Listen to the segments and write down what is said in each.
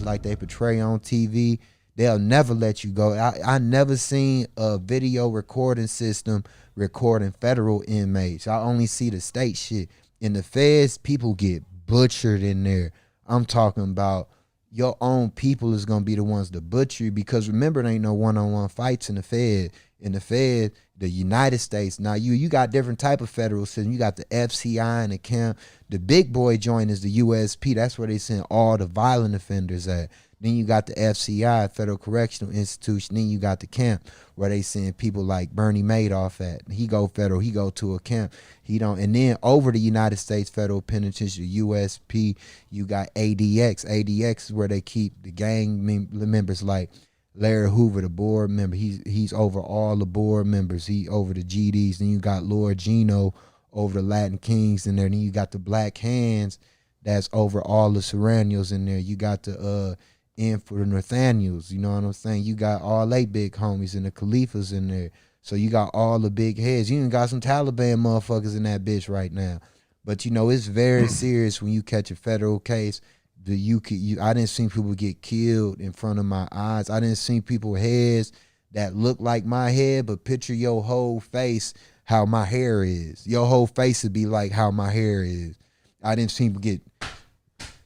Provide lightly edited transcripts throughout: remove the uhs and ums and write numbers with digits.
just like they portray on TV. They'll never let you go. I never seen a video recording system recording federal inmates. I only see the state shit. In the feds, people get butchered in there. I'm talking about your own people is going to be the ones to butcher you, because remember, there ain't no one-on-one fights in the Fed. In the Fed, the United States, now you got different type of federal system. You got the FCI and the camp. The big boy joint is the USP. That's where they send all the violent offenders at. Then you got the FCI, Federal Correctional Institution. Then you got the camp where they send people like Bernie Madoff at. He go federal, he go to a camp. He don't. And then over the United States Federal Penitentiary, USP, you got ADX. ADX is where they keep the gang members like Larry Hoover, the board member. He's over all the board members. He over the GDs. Then you got Lord Gino over the Latin Kings in there. Then you got the Black Hands that's over all the Serranios in there. You got the in for the Nathaniels, you know what I'm saying? You got all they big homies and the Khalifas in there. So you got all the big heads. You even got some Taliban motherfuckers in that bitch right now. But you know, it's very serious when you catch a federal case. I didn't see people get killed in front of my eyes. I didn't see people heads that look like my head, but picture your whole face how my hair is. Your whole face would be like how my hair is. I didn't see people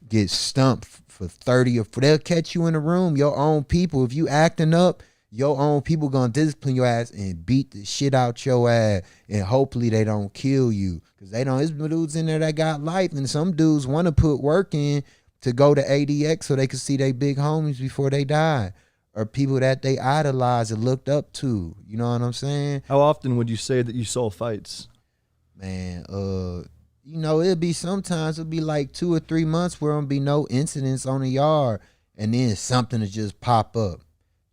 get stumped for 30 or they'll catch you in the room. Your own people, if you acting up, your own people gonna discipline your ass and beat the shit out your ass, and hopefully they don't kill you, because they don't. There's dudes in there that got life, and some dudes want to put work in to go to ADX so they can see they big homies before they die, or people that they idolized and looked up to. You know what I'm saying? How often would you say that you saw fights? Man, you know, sometimes it'll be like 2 or 3 months where there'll be no incidents on the yard, and then something will just pop up.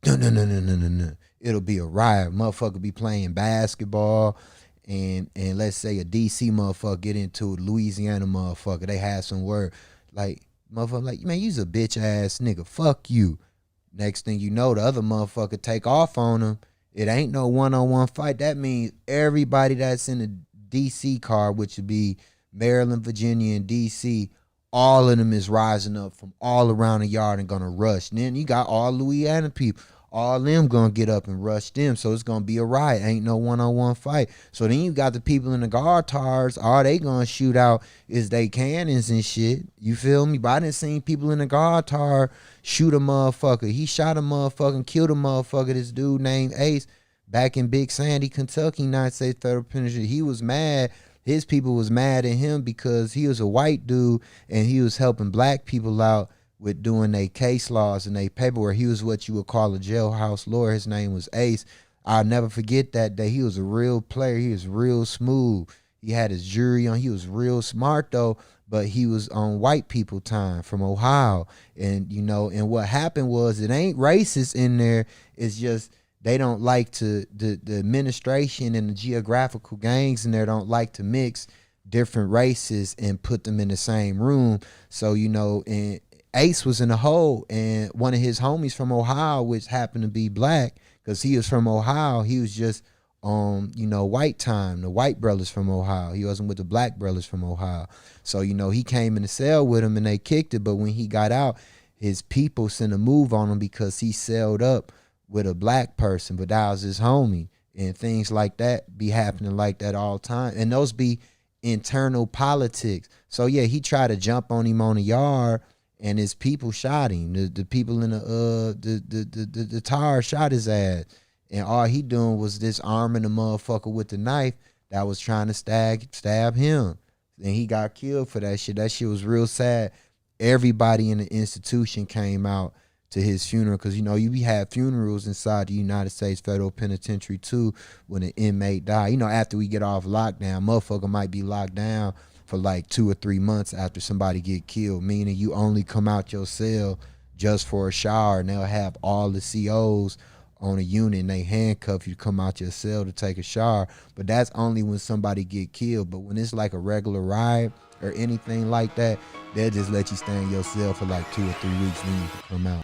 No. It'll be a riot. Motherfucker be playing basketball, and let's say a DC motherfucker get into it, Louisiana motherfucker, they have some word. Like, motherfucker, like, man, you's a bitch ass nigga. Fuck you. Next thing you know, the other motherfucker take off on him. It ain't no one-on-one fight. That means everybody that's in the DC car, which would be Maryland, Virginia, and DC, all of them is rising up from all around the yard and gonna rush. And then you got all Louisiana people, all them gonna get up and rush them. So it's gonna be a riot. Ain't no one-on-one fight. So then you got the people in the guard tires, all they gonna shoot out is they cannons and shit. You feel me? But I done seen people in the guard tire shoot a motherfucker. He shot a motherfucker and killed a motherfucker. This dude named Ace back in Big Sandy, Kentucky, United States Federal Penitentiary. He was mad. His people was mad at him because he was a white dude and he was helping black people out with doing their case laws and their paperwork. He was what you would call a jailhouse lawyer. His name was Ace. I'll never forget that day. He was a real player. He was real smooth. He had his jury on. He was real smart though, but he was on white people time from Ohio. And you know, and what happened was, it ain't racist in there. It's just they don't like to, the administration and the geographical gangs in there don't like to mix different races and put them in the same room. So, you know, and Ace was in the hole, and one of his homies from Ohio, which happened to be black, because he was from Ohio, he was just you know, white time, the white brothers from Ohio. He wasn't with the black brothers from Ohio. So, you know, he came in the cell with him and they kicked it, but when he got out, his people sent a move on him because he celled up with a black person, but that was his homie. And things like that be happening like that all the time. And those be internal politics. So yeah, he tried to jump on him on the yard and his people shot him. The people in the tar shot his ass. And all he doing was disarming the motherfucker with the knife that was trying to stab him. And he got killed for that shit. That shit was real sad. Everybody in the institution came out to his funeral, because you know you have funerals inside the United States Federal Penitentiary too when an inmate die. You know, after we get off lockdown, motherfucker might be locked down for like 2 or 3 months after somebody get killed, meaning you only come out your cell just for a shower, and they'll have all the COs on a unit and they handcuff you to come out your cell to take a shower. But that's only when somebody get killed. But when it's like a regular riot or anything like that, they'll just let you stay in your cell for like 2 or 3 weeks, then you can come out.